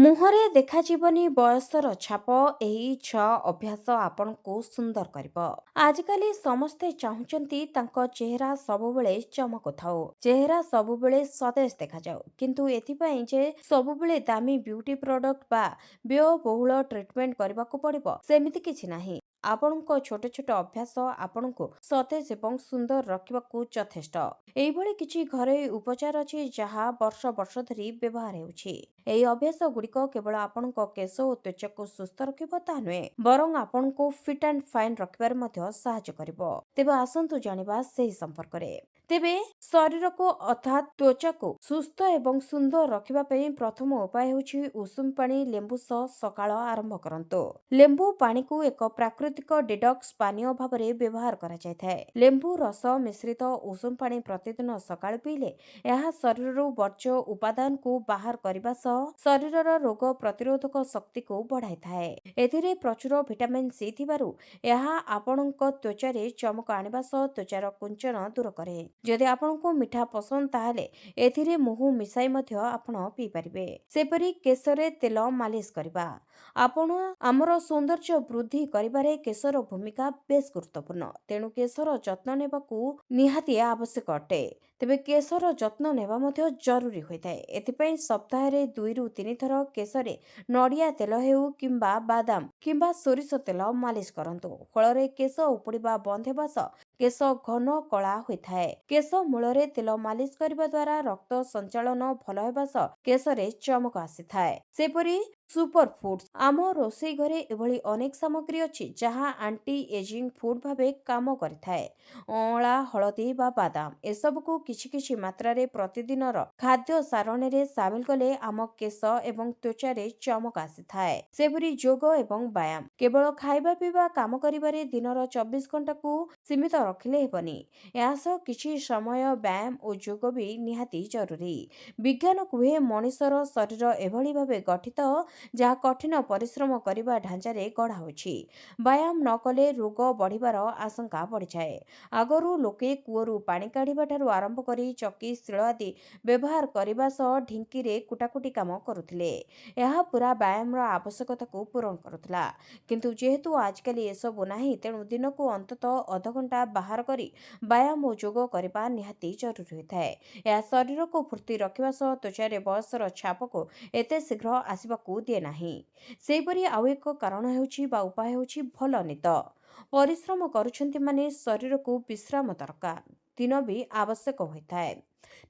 ମୁହଁରେ ଦେଖାଯିବନି ବୟସର ଛାପ। ଏହି 6 ଅଭ୍ୟାସ ଆପଣଙ୍କୁ ସୁନ୍ଦର କରିବ। ଆଜିକାଲି ସମସ୍ତେ ଚାହୁଁଛନ୍ତି ତାଙ୍କ ଚେହେରା ସବୁବେଳେ ଚମକୁଥାଉ, ଚେହେରା ସବୁବେଳେ ସତେଜ ଦେଖାଯାଉ। କିନ୍ତୁ ଏଥିପାଇଁ ଯେ ସବୁବେଳେ ଦାମୀ ବ୍ୟୁଟି ପ୍ରଡକ୍ଟ ବା ବ୍ୟୟବହୁଳ ଟ୍ରିଟମେଣ୍ଟ କରିବାକୁ ପଡ଼ିବ, ସେମିତି କିଛି ନାହିଁ। ଆପଣଙ୍କ ଛୋଟ ଛୋଟ ଅଭ୍ୟାସ ଆପଣଙ୍କୁ ସତେଜ ଏବଂ ସୁନ୍ଦର ରଖିବାକୁ ଯଥେଷ୍ଟ। ଏଇଭଳି କିଛି ଘରୋଇ ଉପଚାର ଅଛି ଯାହା ବର୍ଷ ବର୍ଷ ଧରି ବ୍ୟବହାର ହେଉଛି। ଏହି ଅଭ୍ୟାସ ଗୁଡ଼ିକ କେବଳ ଆପଣଙ୍କ କେଶ ଓ ତ୍ୱଚାକୁ ସୁସ୍ଥ ରଖିବ ତାହା ନୁହେଁ, ବରଂ ଆପଣଙ୍କୁ ଫିଟ୍ ଆଣ୍ଡ ଫାଇନ୍ ରଖିବାରେ ମଧ୍ୟ ସାହାଯ୍ୟ କରିବ। ତେବେ ଆସନ୍ତୁ ଜାଣିବା ସେହି ସମ୍ପର୍କରେ। ତେବେ ଶରୀରକୁ ଅର୍ଥାତ୍ ତ୍ୱଚାକୁ ସୁସ୍ଥ ଏବଂ ସୁନ୍ଦର ରଖିବା ପାଇଁ ପ୍ରଥମ ଉପାୟ ହେଉଛି ଉଷୁମ ପାଣି ଲେମ୍ବୁ ସହ ସକାଳ ଆରମ୍ଭ କରନ୍ତୁ। ଲେମ୍ବୁ ପାଣିକୁ ଏକ ପ୍ରାକୃତିକ ଡିଟକ୍ସ ପାନୀୟ ଭାବରେ ବ୍ୟବହାର କରାଯାଇଥାଏ। ଲେମ୍ବୁ ରସ ମିଶ୍ରିତ ଉଷୁମ ପାଣି ପ୍ରତିଦିନ ସକାଳୁ ପିଇଲେ ଏହା ଶରୀରରୁ ବର୍ଜ୍ୟ ଉପାଦାନକୁ ବାହାର କରିବା ସହ ଶରୀରର ରୋଗ ପ୍ରତିରୋଧକ ଶକ୍ତିକୁ ବଢାଇଥାଏ। ଏଥିରେ ପ୍ରଚୁର ଭିଟାମିନ୍ ସି ଥିବାରୁ ଏହା ଆପଣଙ୍କ ତ୍ୱଚାରେ ଚମକ ଆଣିବା ସହ ତ୍ୱଚାର କୁଞ୍ଚନ ଦୂର କରେ। ଯଦି ଆପଣଙ୍କୁ ମିଠା ପସନ୍ଦ ତାହେଲେ ଏଥିରେ ମହୁ ମିଶାଇ ମଧ୍ୟ ଆପଣ ପିଇପାରିବେ। ସେପରି କେଶରେ ତେଲ ମାଲିସ କରିବା। ଆମର ସୌନ୍ଦର୍ଯ୍ୟ ବୃଦ୍ଧି କରିବାରେ କେଶର ଭୂମିକା ବେଶ ଗୁରୁତ୍ୱପୂର୍ଣ୍ଣ। ତେଣୁ କେଶର ଯତ୍ନ ନେବାକୁ ନିହାତି ଆବଶ୍ୟକ ଅଟେ। ତେବେ କେଶର ଯତ୍ନ ନେବା ମଧ୍ୟ ଜରୁରୀ ହୋଇଥାଏ। ଏଥିପାଇଁ ସପ୍ତାହରେ 2ରୁ 3 ଥର କେଶରେ ନଡ଼ିଆ ତେଲ ହେଉ କିମ୍ବା ବାଦାମ କିମ୍ବା ସୋରିଷ ତେଲ ମାଲିସ କରନ୍ତୁ। ଫଳରେ କେଶ ଉପୁଡ଼ିବା ବନ୍ଦ ହେବା ସହ କେଶ ଘନ କଳା ହୋଇଥାଏ। କେଶ ମୂଳରେ ତେଲ ମାଲିସ କରିବା ଦ୍ୱାରା ରକ୍ତ ସଞ୍ଚାଳନ ଭଲ ହେବା ସହ କେଶରେ ଚମକ ଆସିଥାଏ। ସେପରି ସୁପର ଫୁଡ୍ସ। ଆମ ରୋଷେଇ ଘରେ ଏଭଳି ଅନେକ ସାମଗ୍ରୀ ଅଛି ଯାହା ଆଣ୍ଟି ଏଜିଂ ଫୁଡ୍ ଭାବେ କାମ କରିଥାଏ। ଅଁଳା, ହଳଦୀ ବା ବାଦାମ ଏସବୁକୁ କିଛି କିଛି ମାତ୍ରାରେ ପ୍ରତିଦିନର ଖାଦ୍ୟ ସାରଣୀରେ ସାମିଲ କଲେ ଆମ କେଶ ଏବଂ ତ୍ୱଚାରେ ଚମକ ଆସିଥାଏ। ସେପରି ଯୋଗ ଏବଂ ବ୍ୟାୟାମ। କେବଳ ଖାଇବା ପିଇବା କାମ କରିବାରେ ଦିନର 24 ଘଣ୍ଟାକୁ ସୀମିତ ରଖିଲେ ହେବନି। ଏହା ସହ କିଛି ସମୟ ବ୍ୟାୟାମ ଓ ଯୋଗ ବି ନିହାତି ଜରୁରୀ। ବିଜ୍ଞାନ କୁହେ ମଣିଷର ଶରୀର ଏଭଳି ଭାବେ ଗଠିତ ଯାହା କଠିନ ପରିଶ୍ରମ କରିବା ଢାଞ୍ଚାରେ ଗଢ଼ା ହୋଇଛି। ବ୍ୟାୟାମ ନ କଲେ ରୋଗ ବଢ଼ିବାର ଆଶଙ୍କା ବଢ଼ିଯାଏ। ଆଗରୁ ଲୋକେ କୂଅରୁ ପାଣି କାଢ଼ିବା ଠାରୁ ଆରମ୍ଭ କରି ଚକି, ଶିଳ ଆଦି ବ୍ୟବହାର କରିବା ସହ ଢିଙ୍କିରେ କୁଟାକୁଟି କାମ କରୁଥିଲେ। ଏହା ପୁରା ବ୍ୟାୟାମର ଆବଶ୍ୟକତାକୁ ପୂରଣ କରୁଥିଲା। କିନ୍ତୁ ଯେହେତୁ ଆଜିକାଲି ଏସବୁ ନାହିଁ, ତେଣୁ ଦିନକୁ ଅନ୍ତତଃ ଅଧଘଣ୍ଟା ବାହାର କରି ବ୍ୟାୟାମ ଓ ଯୋଗ କରିବା ନିହାତି ଜରୁରୀ ହୋଇଥାଏ। ଏହା ଶରୀରକୁ ଫୁର୍ତ୍ତି ରଖିବା ସହ ତ୍ୱଚାରେ ବୟସର ଛାପକୁ ଏତେ ଶୀଘ୍ର ଆସିବାକୁ ଦିଏ ନାହିଁ। ସେହିପରି ଆଉ ଏକ କାରଣ ହେଉଛି ବା ଉପାୟ ହେଉଛି ଭଲ ନିଦ। ପରିଶ୍ରମ କରୁଛନ୍ତି ମାନେ ଶରୀରକୁ ବିଶ୍ରାମ ଦରକାର। ଦିନ ବି ଆବଶ୍ୟକ ହୋଇଥାଏ,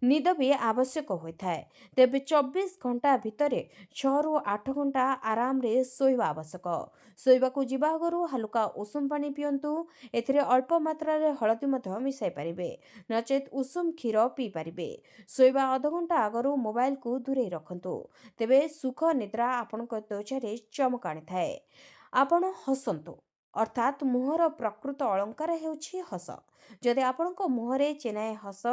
ନିଦ ବି ଆବଶ୍ୟକ ହୋଇଥାଏ। ତେବେ 24 ଘଣ୍ଟା ଭିତରେ 6ରୁ 8 ଘଣ୍ଟା ଆରାମରେ ଶୋଇବା ଆବଶ୍ୟକ। ଶୋଇବାକୁ ଯିବା ଆଗରୁ ହାଲୁକା ଉଷୁମ ପାଣି ପିଅନ୍ତୁ। ଏଥିରେ ଅଳ୍ପ ମାତ୍ରାରେ ହଳଦୀ ମଧ୍ୟ ମିଶାଇ ପାରିବେ, ନଚେତ୍ ଉଷୁମ କ୍ଷୀର ପିଇ ପାରିବେ। ଶୋଇବା ଅଧଘଣ୍ଟା ଆଗରୁ ମୋବାଇଲକୁ ଦୂରେଇ ରଖନ୍ତୁ। ତେବେ ସୁଖ ନିଦ୍ରା ଆପଣଙ୍କ ତ୍ୱଚାରେ ଚମକ ଆଣିଥାଏ। ଆପଣ ହସନ୍ତୁ, ଅର୍ଥାତ୍ ମୁହଁର ପ୍ରକୃତ ଅଳଙ୍କାର ହେଉଛି ହସ। ଯଦି ଆପଣଙ୍କ ମୁହଁରେ ଚେନାଏ ହସ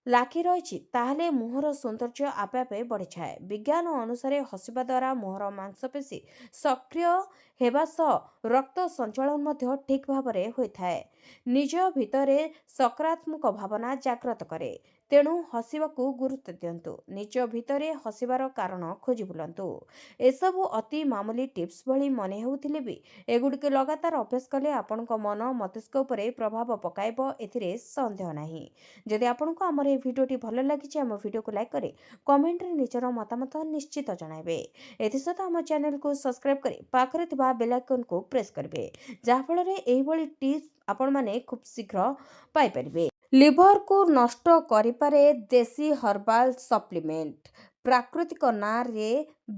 ଲାଖି ରହିଛି ତାହେଲେ ମୁହଁର ସୌନ୍ଦର୍ଯ୍ୟ ଆପେ ଆପେ ବଢ଼ିଯାଏ। ବିଜ୍ଞାନ ଅନୁସାରେ ହସିବା ଦ୍ୱାରା ମୁହଁର ମାଂସପେଶୀ ସକ୍ରିୟ ହେବା ସହ ରକ୍ତ ସଞ୍ଚାଳନ ମଧ୍ୟ ଠିକ୍ ଭାବରେ ହୋଇଥାଏ। ନିଜ ଭିତରେ ସକାରାତ୍ମକ ଭାବନା ଜାଗ୍ରତ କରେ। ତେଣୁ ହସିବାକୁ ଗୁରୁତ୍ୱ ଦିଅନ୍ତୁ। ନିଜ ଭିତରେ ହସିବାର କାରଣ ଖୋଜି ବୁଲନ୍ତୁ। ଏସବୁ ଅତି ମାମୁଲି ଟିପ୍ସ ଭଳି ମନେ ହେଉଥିଲେ ବି ଏଗୁଡ଼ିକ ଲଗାତାର ଅଭ୍ୟାସ କଲେ ଆପଣଙ୍କ ମନ ମସ୍ତିଷ୍କ ଉପରେ ପ୍ରଭାବ ପକାଇବ, ଏଥିରେ ସନ୍ଦେହ ନାହିଁ। ଯଦି ଆପଣଙ୍କୁ ଆମର ଏହି ଭିଡ଼ିଓଟି ଭଲ ଲାଗିଛି, ଆମ ଭିଡ଼ିଓକୁ ଲାଇକ୍ କରି କମେଣ୍ଟରେ ନିଜର ମତାମତ ନିଶ୍ଚିତ ଜଣାଇବେ। ଏଥିସହିତ ଆମ ଚ୍ୟାନେଲକୁ ସବସ୍କ୍ରାଇବ୍ କରି ପାଖରେ ଥିବା ବେଲ୍ ଆଇକନକୁ ପ୍ରେସ୍ କରିବେ, ଯାହାଫଳରେ ଏହିଭଳି ଟିପ୍ସ ଆପଣମାନେ ଖୁବ୍ ଶୀଘ୍ର ପାଇପାରିବେ। ଲିଭରକୁ ନଷ୍ଟ କରିପାରେ ଦେଶୀ ହର୍ବାଲ ସପ୍ଲିମେଣ୍ଟ। ପ୍ରାକୃତିକ ନାଁରେ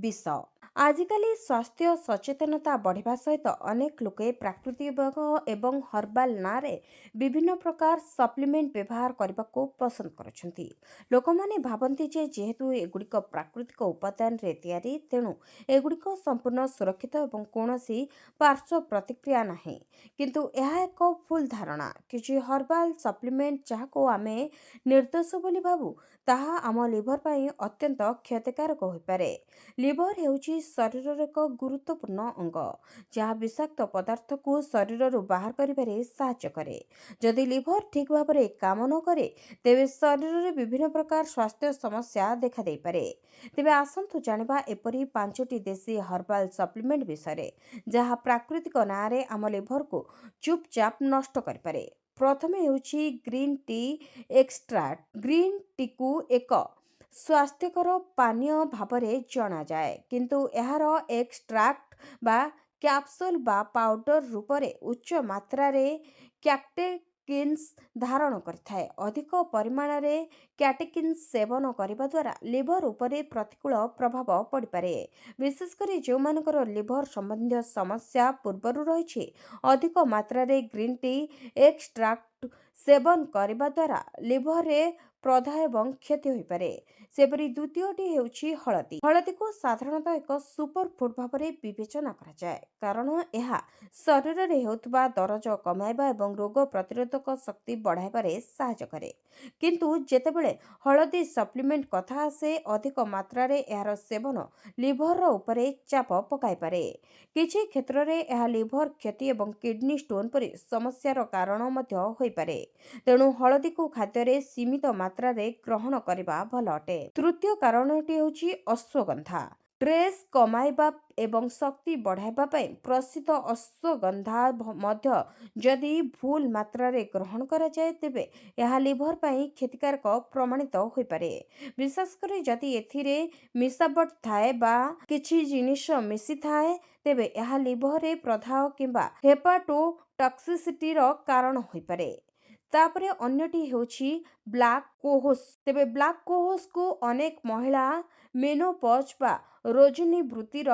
ବିଷ। ଆଜିକାଲି ସ୍ୱାସ୍ଥ୍ୟ ସଚେତନତା ବଢ଼ିବା ସହିତ ଅନେକ ଲୋକେ ପ୍ରାକୃତିକ ଏବଂ ହର୍ବାଲ ନାଁରେ ବିଭିନ୍ନ ପ୍ରକାର ସପ୍ଲିମେଣ୍ଟ ବ୍ୟବହାର କରିବାକୁ ପସନ୍ଦ କରୁଛନ୍ତି। ଲୋକମାନେ ଭାବନ୍ତି ଯେ ଯେହେତୁ ଏଗୁଡ଼ିକ ପ୍ରାକୃତିକ ଉପାଦାନରେ ତିଆରି, ତେଣୁ ଏଗୁଡ଼ିକ ସମ୍ପୂର୍ଣ୍ଣ ସୁରକ୍ଷିତ ଏବଂ କୌଣସି ପାର୍ଶ୍ୱ ପ୍ରତିକ୍ରିୟା ନାହିଁ। କିନ୍ତୁ ଏହା ଏକ ଭୁଲ ଧାରଣା। କିଛି ହର୍ବାଲ ସପ୍ଲିମେଣ୍ଟ ଯାହାକୁ ଆମେ ନିର୍ଦ୍ଦୋଷ ବୋଲି ଭାବୁ, ତାହା ଆମ ଲିଭର ପାଇଁ ଅତ୍ୟନ୍ତ କ୍ଷତିକାରକ ହୋଇପାରେ। ଲିଭର ହେଉଛି ଶରୀରର ଏକ ଗୁରୁତ୍ୱପୂର୍ଣ୍ଣ ଅଙ୍ଗ, ଯାହା ବିଷାକ୍ତ ପଦାର୍ଥକୁ ଶରୀରରୁ ବାହାର କରିବାରେ ସାହାଯ୍ୟ କରେ। ଯଦି ଲିଭର ଠିକ୍ ଭାବରେ କାମ ନ କରେ, ତେବେ ଶରୀରରେ ବିଭିନ୍ନ ପ୍ରକାର ସ୍ୱାସ୍ଥ୍ୟ ସମସ୍ୟା ଦେଖାଦେଇପାରେ। ତେବେ ଆସନ୍ତୁ ଜାଣିବା ଏପରି 5ଟି ଦେଶୀ ହର୍ବାଲ ସପ୍ଲିମେଣ୍ଟ ବିଷୟରେ, ଯାହା ପ୍ରାକୃତିକ ନାଁରେ ଆମ ଲିଭରକୁ ଚୁପଚାପ ନଷ୍ଟ କରିପାରେ। ପ୍ରଥମେ ହେଉଛି ଗ୍ରୀନ୍ ଟି ଏକ୍ସଟ୍ରାକ୍ଟ। ଗ୍ରୀନ୍ ଟିକୁ ଏକ ସ୍ୱାସ୍ଥ୍ୟକର ପାନୀୟ ଭାବରେ ଜଣାଯାଏ, କିନ୍ତୁ ଏହାର ଏକ୍ସଟ୍ରାକ୍ଟ ବା କ୍ୟାପସୁଲ ବା ପାଉଡର ରୂପରେ ଉଚ୍ଚ ମାତ୍ରାରେ କ୍ୟାଟେକିନ୍ସ ଧାରଣ କରିଥାଏ। ଅଧିକ ପରିମାଣରେ କ୍ୟାଟେକିନ୍ସ ସେବନ କରିବା ଦ୍ୱାରା ଲିଭର ଉପରେ ପ୍ରତିକୂଳ ପ୍ରଭାବ ପଡ଼ିପାରେ, ବିଶେଷ କରି ଯେଉଁମାନଙ୍କର ଲିଭର ସମ୍ବନ୍ଧୀୟ ସମସ୍ୟା ପୂର୍ବରୁ ରହିଛି। ଅଧିକ ମାତ୍ରାରେ ଗ୍ରୀନ୍ ଟି ଏକ୍ସଟ୍ରାକ୍ଟ ସେବନ କରିବା ଦ୍ୱାରା ଲିଭରରେ ପ୍ରଦାହ ଏବଂ କ୍ଷତି ହୋଇପାରେ। ସେପରି ଦ୍ୱିତୀୟଟି ହେଉଛି ହଳଦୀ। ହଳଦୀକୁ ସାଧାରଣତଃ ଏକ ସୁପର ଫୁଡ ଭାବରେ ବିବେଚନା କରାଯାଏ, କାରଣ ଏହା ଶରୀରରେ ହେଉଥିବା ଦରଜ କମାଇବା ଏବଂ ରୋଗ ପ୍ରତିରୋଧକ ଶକ୍ତି ବଢ଼ାଇବାରେ ସାହାଯ୍ୟ କରେ। କିନ୍ତୁ ଯେତେବେଳେ ହଳଦୀ ସପ୍ଲିମେଣ୍ଟ କଥା ଆସେ, ଅଧିକ ମାତ୍ରାରେ ଏହାର ସେବନ ଲିଭର ଉପରେ ଚାପ ପକାଇପାରେ। କିଛି କ୍ଷେତ୍ରରେ ଏହା ଲିଭର କ୍ଷତି ଏବଂ କିଡନୀ ଷ୍ଟୋନ ପରି ସମସ୍ୟାର କାରଣ ମଧ୍ୟ ହୋଇପାରେ। ତେଣୁ ହଳଦୀକୁ ଖାଦ୍ୟରେ ସୀମିତ ମାତ୍ରାରେ ଗ୍ରହଣ କରିବା ଭଲ ଅଟେ। ତୃତୀୟ କାରଣଟି ହେଉଛି ଅଶ୍ୱଗନ୍ଧା। ଷ୍ଟ୍ରେସ୍ କମାଇବା ଏବଂ ଶକ୍ତି ବଢ଼ାଇବା ପାଇଁ ପ୍ରସିଦ୍ଧ ଅଶ୍ୱଗନ୍ଧା ମଧ୍ୟ ଯଦି ଭୁଲ ମାତ୍ରାରେ ଗ୍ରହଣ କରାଯାଏ, ତେବେ ଏହା ଲିଭର ପାଇଁ କ୍ଷତିକାରକ ପ୍ରମାଣିତ ହୋଇପାରେ। ବିଶେଷ କରି ଯଦି ଏଥିରେ ମିଶାବଟ ଥାଏ ବା କିଛି ଜିନିଷ ମିଶିଥାଏ, ତେବେ ଏହା ଲିଭରରେ ପ୍ରଦାହ କିମ୍ବା ହେପାଟୋଟକ୍ସିସିଟିର କାରଣ ହୋଇପାରେ। ତାପରେ ଅନ୍ୟଟି ହେଉଛି ବ୍ଲାକ୍ କୋହସ୍। ତେବେ ବ୍ଲାକ୍ କୋହସ୍କୁ ଅନେକ ମହିଳା ମେନୋପଜ୍ ବା ରଜନୀ ବୃତ୍ତିର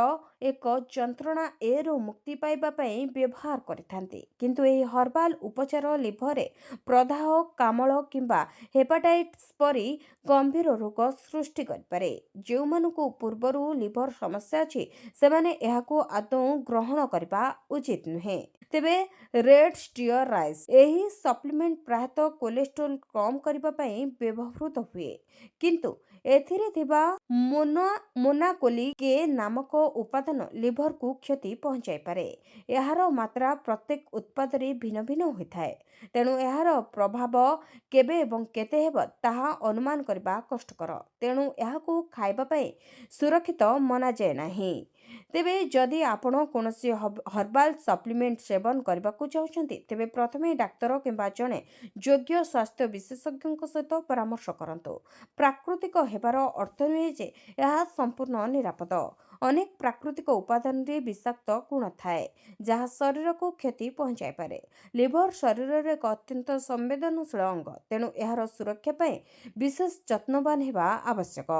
ଏକ ଯନ୍ତ୍ରଣା ରୁ ମୁକ୍ତି ପାଇବା ପାଇଁ ବ୍ୟବହାର କରିଥାନ୍ତି। କିନ୍ତୁ ଏହି ହର୍ବାଲ ଉପଚାର ଲିଭରରେ ପ୍ରଦାହ, କାମଳ କିମ୍ବା ହେପାଟାଇଟିସ୍ ପରି ଗମ୍ଭୀର ରୋଗ ସୃଷ୍ଟି କରିପାରେ। ଯେଉଁମାନଙ୍କୁ ପୂର୍ବରୁ ଲିଭର ସମସ୍ୟା ଅଛି, ସେମାନେ ଏହାକୁ ଆଦୌ ଗ୍ରହଣ କରିବା ଉଚିତ ନୁହେଁ। ତେବେ ରେଡ୍ ଷ୍ଟିୟରାଇଡ୍ସ। ଏହି ସପ୍ଲିମେଣ୍ଟ ପ୍ରାୟତଃ କୋଲେଷ୍ଟ୍ରଲ୍ କମ୍ କରିବା ପାଇଁ ବ୍ୟବହୃତ ହୁଏ, କିନ୍ତୁ ଏଥିରେ ଥିବା ମୋନାକୋଲିକ୍ କେ ନାମକ ଉପାଦାନ ଲିଭରକୁ କ୍ଷତି ପହଞ୍ଚାଇପାରେ। ଏହାର ମାତ୍ରା ପ୍ରତ୍ୟେକ ଉତ୍ପାଦରେ ଭିନ୍ନ ଭିନ୍ନ ହୋଇଥାଏ, ତେଣୁ ଏହାର ପ୍ରଭାବ କେବେ ଏବଂ କେତେ ହେବ ତାହା ଅନୁମାନ କରିବା କଷ୍ଟକର। ତେଣୁ ଏହାକୁ ଖାଇବା ପାଇଁ ସୁରକ୍ଷିତ ମନାଯାଏ ନାହିଁ। ତେବେ ଯଦି ଆପଣ କୌଣସି ହର୍ବାଲ ସପ୍ଲିମେଣ୍ଟ ସେବନ କରିବାକୁ ଚାହୁଁଛନ୍ତି, ତେବେ ପ୍ରଥମେ ଡାକ୍ତର କିମ୍ବା ଜଣେ ଯୋଗ୍ୟ ସ୍ୱାସ୍ଥ୍ୟ ବିଶେଷଜ୍ଞଙ୍କ ସହିତ ପରାମର୍ଶ କରନ୍ତୁ। ପ୍ରାକୃତିକ ହେବାର ଅର୍ଥ ନୁହେଁ ଯେ ଏହା ସମ୍ପୂର୍ଣ୍ଣ ନିରାପଦ। ଅନେକ ପ୍ରାକୃତିକ ଉପାଦାନରେ ବିଷାକ୍ତ ଗୁଣ ଥାଏ, ଯାହା ଶରୀରକୁ କ୍ଷତି ପହଞ୍ଚାଇପାରେ। ଲିଭର ଶରୀରର ଏକ ଅତ୍ୟନ୍ତ ସମ୍ବେଦନଶୀଳ ଅଙ୍ଗ, ତେଣୁ ଏହାର ସୁରକ୍ଷା ପାଇଁ ବିଶେଷ ଯତ୍ନବାନ ହେବା ଆବଶ୍ୟକ।